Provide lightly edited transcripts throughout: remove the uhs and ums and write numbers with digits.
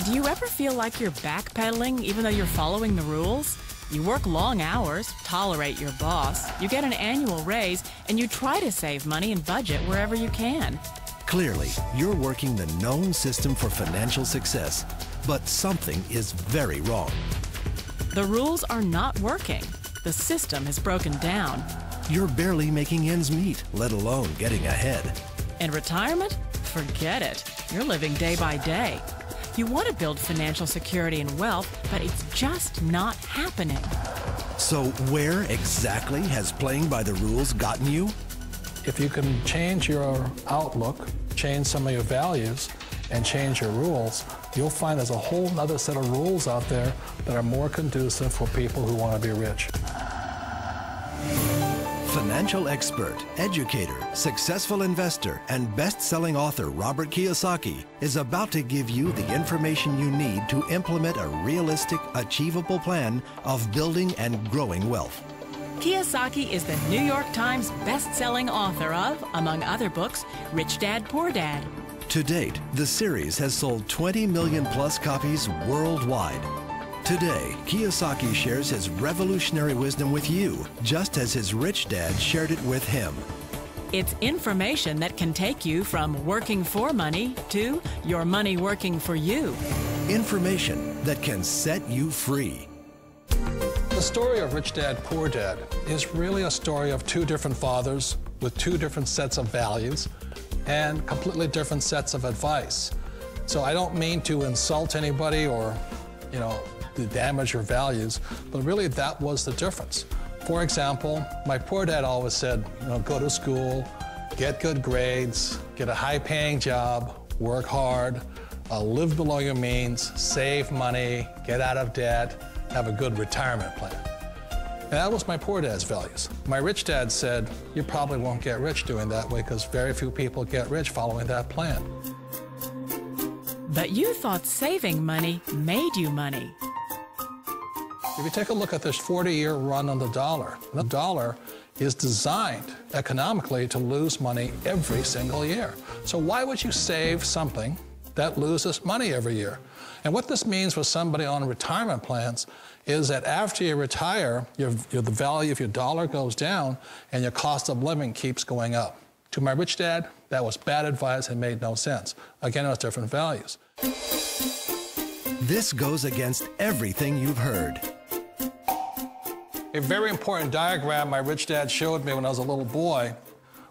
Do you ever feel like you're backpedaling even though you're following the rules? You work long hours, tolerate your boss, you get an annual raise, and you try to save money and budget wherever you can. Clearly, you're working the known system for financial success, but something is very wrong. The rules are not working. The system is broken down. You're barely making ends meet, let alone getting ahead. And retirement? Forget it. You're living day by day. You want to build financial security and wealth, but it's just not happening. So where exactly has playing by the rules gotten you? If you can change your outlook, change some of your values, and change your rules, you'll find there's a whole other set of rules out there that are more conducive for people who want to be rich. Financial expert, educator, successful investor, and best-selling author Robert Kiyosaki is about to give you the information you need to implement a realistic, achievable plan of building and growing wealth. Kiyosaki is the New York Times best-selling author of, among other books, Rich Dad, Poor Dad. To date, the series has sold 20 million plus copies worldwide. Today, Kiyosaki shares his revolutionary wisdom with you, just as his rich dad shared it with him. It's information that can take you from working for money to your money working for you. Information that can set you free. The story of Rich Dad, Poor Dad is really a story of two different fathers with two different sets of values and completely different sets of advice. So I don't mean to insult anybody or, to damage your values, but really that was the difference. For example, my poor dad always said, go to school, get good grades, get a high-paying job, work hard, live below your means, save money, get out of debt, have a good retirement plan. And that was my poor dad's values. My rich dad said, you probably won't get rich doing that way because very few people get rich following that plan. But you thought saving money made you money. If you take a look at this 40-year run on the dollar is designed economically to lose money every single year. So why would you save something that loses money every year? And what this means for somebody on retirement plans is that after you retire, the value of your dollar goes down and your cost of living keeps going up. To my rich dad, that was bad advice and made no sense. Again, it was different values. This goes against everything you've heard. A very important diagram my rich dad showed me when I was a little boy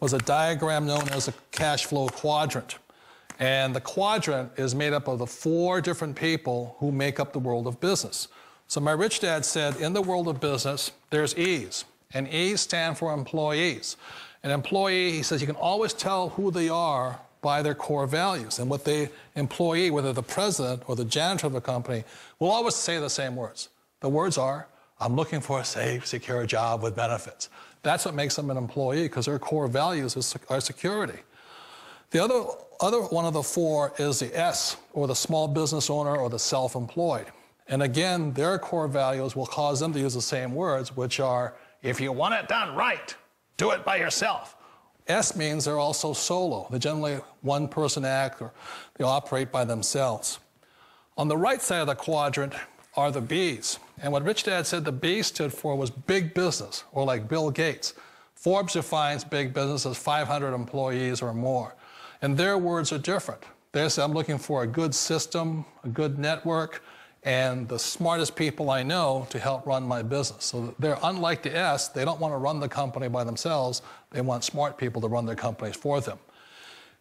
was a diagram known as a cash flow quadrant. And the quadrant is made up of the 4 different people who make up the world of business. So my rich dad said, in the world of business, there's E's, and E's stand for employees. An employee, he says, you can always tell who they are by their core values. And what the employee, whether the president or the janitor of a company, will always say the same words. The words are, I'm looking for a safe, secure job with benefits. That's what makes them an employee, because their core values are security. The other one of the 4 is the S, or the small business owner or the self-employed. And again, their core values will cause them to use the same words, which are, if you want it done right, do it by yourself. S means they're also solo. They're generally one-person act, or they operate by themselves. On the right side of the quadrant are the B's. And what Rich Dad said the B stood for was big business, or like Bill Gates. Forbes defines big business as 500 employees or more. And their words are different. They say, I'm looking for a good system, a good network, and the smartest people I know to help run my business. So they're unlike the S. They don't want to run the company by themselves. They want smart people to run their companies for them.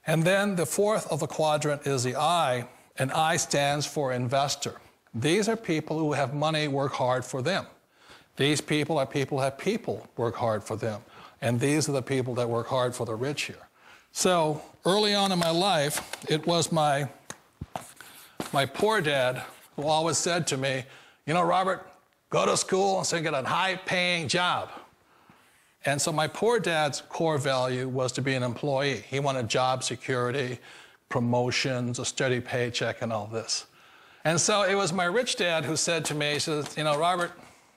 And then the 4th of the quadrant is the I, and I stands for investor. These are people who have money work hard for them. These people are people who have people work hard for them. And these are the people that work hard for the rich here. So early on in my life, it was my poor dad who always said to me, Robert, go to school and so get a high-paying job. And so my poor dad's core value was to be an employee. He wanted job security, promotions, a steady paycheck, and all this. And so it was my rich dad who said to me, he says, Robert,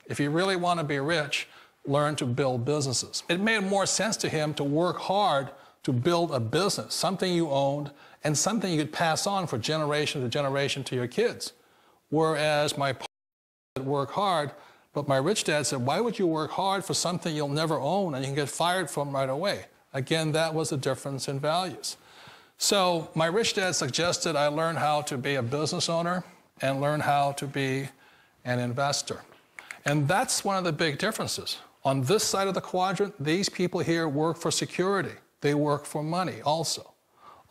if you really want to be rich, learn to build businesses. It made more sense to him to work hard to build a business, something you owned and something you could pass on for generation to generation to your kids. Whereas my poor dad said work hard, but my rich dad said, why would you work hard for something you'll never own and you can get fired from right away? Again, that was a difference in values. So my rich dad suggested I learn how to be a business owner and learn how to be an investor. And that's one of the big differences. On this side of the quadrant, these people here work for security. They work for money also.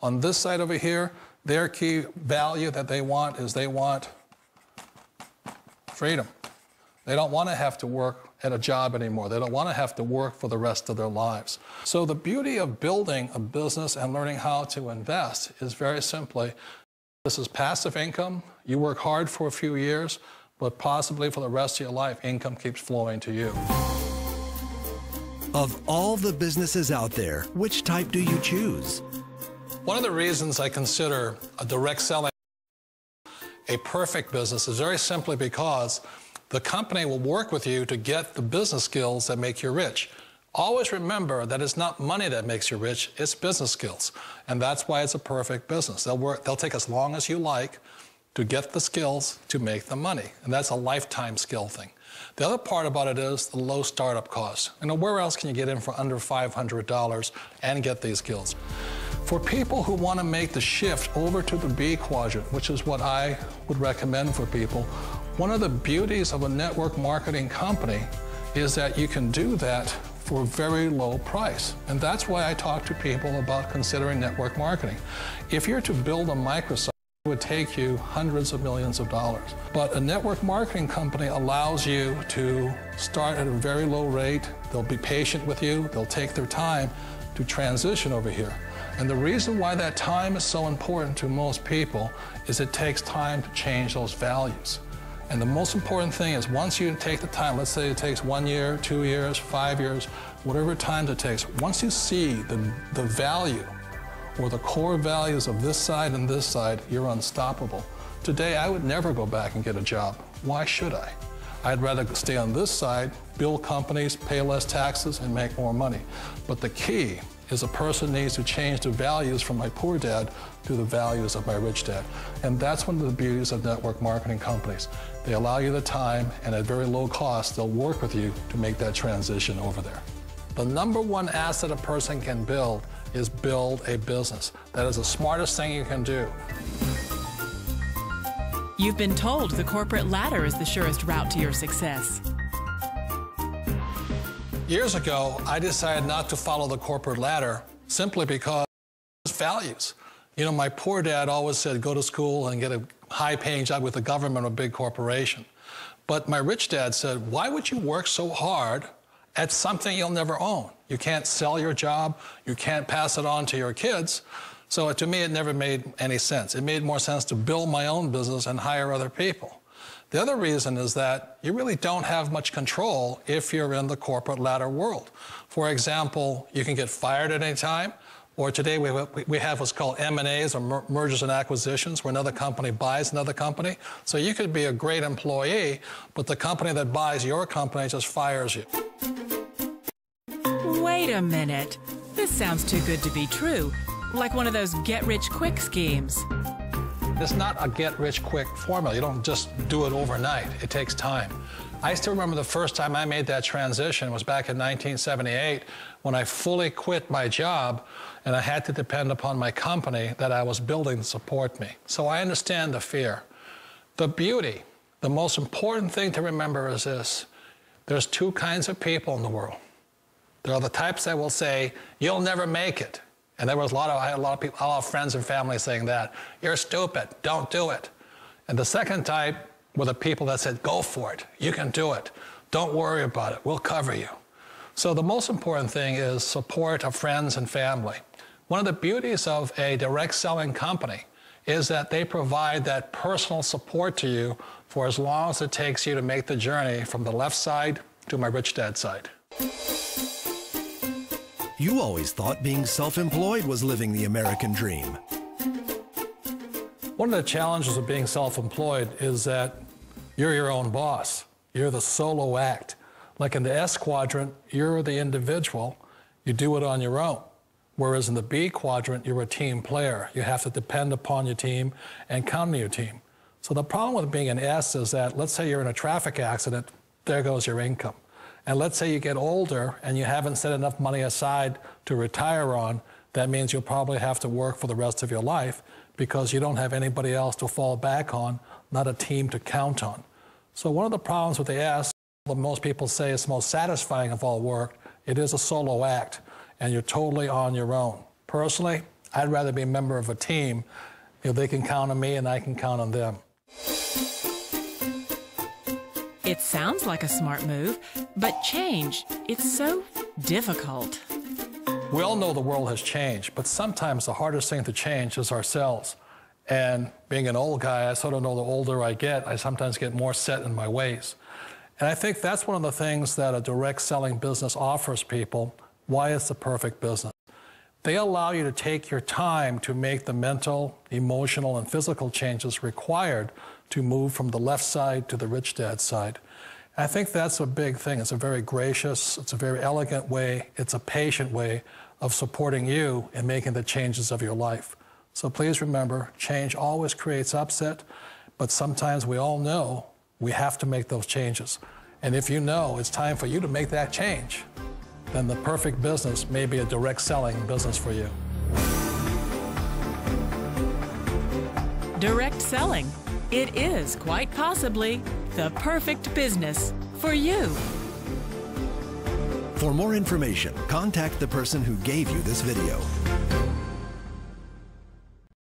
On this side over here, their key value that they want is they want freedom. They don't want to have to work at a job anymore. They don't want to have to work for the rest of their lives. So the beauty of building a business and learning how to invest is very simply, this is passive income. You work hard for a few years, but possibly for the rest of your life, income keeps flowing to you. Of all the businesses out there, which type do you choose? One of the reasons I consider a direct selling a perfect business is very simply because the company will work with you to get the business skills that make you rich. Always remember that it's not money that makes you rich, it's business skills. And that's why it's a perfect business. They'll take as long as you like to get the skills to make the money. And that's a lifetime skill thing. The other part about it is the low startup cost. You know, where else can you get in for under $500 and get these skills? For people who want to make the shift over to the B quadrant, which is what I would recommend for people, one of the beauties of a network marketing company is that you can do that for a very low price. And that's why I talk to people about considering network marketing. If you're to build a microsite, it would take you hundreds of millions of dollars. But a network marketing company allows you to start at a very low rate. They'll be patient with you. They'll take their time to transition over here. And the reason why that time is so important to most people is it takes time to change those values. And the most important thing is once you take the time, let's say it takes 1 year, 2 years, 5 years, whatever time it takes, once you see the value or the core values of this side and this side, you're unstoppable. Today, I would never go back and get a job. Why should I? I'd rather stay on this side, build companies, pay less taxes, and make more money. But the key is a person needs to change the values from my poor dad to the values of my rich dad. And that's one of the beauties of network marketing companies. They allow you the time, and at very low cost, they'll work with you to make that transition over there. The number one asset a person can build is build a business. That is the smartest thing you can do. You've been told the corporate ladder is the surest route to your success. Years ago, I decided not to follow the corporate ladder simply because of values. You know, my poor dad always said, go to school and get a high-paying job with the government or a big corporation. But my rich dad said, why would you work so hard at something you'll never own? You can't sell your job. You can't pass it on to your kids. So to me, it never made any sense. It made more sense to build my own business and hire other people. The other reason is that you really don't have much control if you're in the corporate ladder world. For example, you can get fired at any time, or today we have what's called M&As, or mergers and acquisitions, where another company buys another company. So you could be a great employee, but the company that buys your company just fires you. Wait a minute. This sounds too good to be true. Like one of those get-rich-quick schemes. It's not a get-rich-quick formula. You don't just do it overnight. It takes time. I still remember the first time I made that transition was back in 1978 when I fully quit my job and I had to depend upon my company that I was building to support me. So I understand the fear. The beauty, the most important thing to remember is this. There's two kinds of people in the world. There are the types that will say, you'll never make it. And I had a lot of friends and family saying that. You're stupid, don't do it. And the second type were the people that said, go for it, you can do it. Don't worry about it, we'll cover you. So the most important thing is support of friends and family. One of the beauties of a direct selling company is that they provide that personal support to you for as long as it takes you to make the journey from the left side to my rich dad side. You always thought being self-employed was living the American dream. One of the challenges of being self-employed is that you're your own boss. You're the solo act. Like in the S quadrant, you're the individual. You do it on your own. Whereas in the B quadrant, you're a team player. You have to depend upon your team and count on your team. So the problem with being an S is that, let's say you're in a traffic accident, there goes your income. And let's say you get older and you haven't set enough money aside to retire on, that means you'll probably have to work for the rest of your life because you don't have anybody else to fall back on, not a team to count on. So one of the problems with the S, what most people say is the most satisfying of all work, it is a solo act, and you're totally on your own. Personally, I'd rather be a member of a team. You know, they can count on me and I can count on them. It sounds like a smart move, but change, it's so difficult. We all know the world has changed, but sometimes the hardest thing to change is ourselves. And being an old guy, I sort of know the older I get, I sometimes get more set in my ways. And I think that's one of the things that a direct selling business offers people, why it's the perfect business. They allow you to take your time to make the mental, emotional, and physical changes required to move from the left side to the rich dad side. And I think that's a big thing. It's a very gracious, it's a very elegant way, it's a patient way of supporting you in making the changes of your life. So please remember, change always creates upset, but sometimes we all know we have to make those changes. And if you know it's time for you to make that change, then the perfect business may be a direct selling business for you. Direct selling. It is quite possibly the perfect business for you. For more information, contact the person who gave you this video.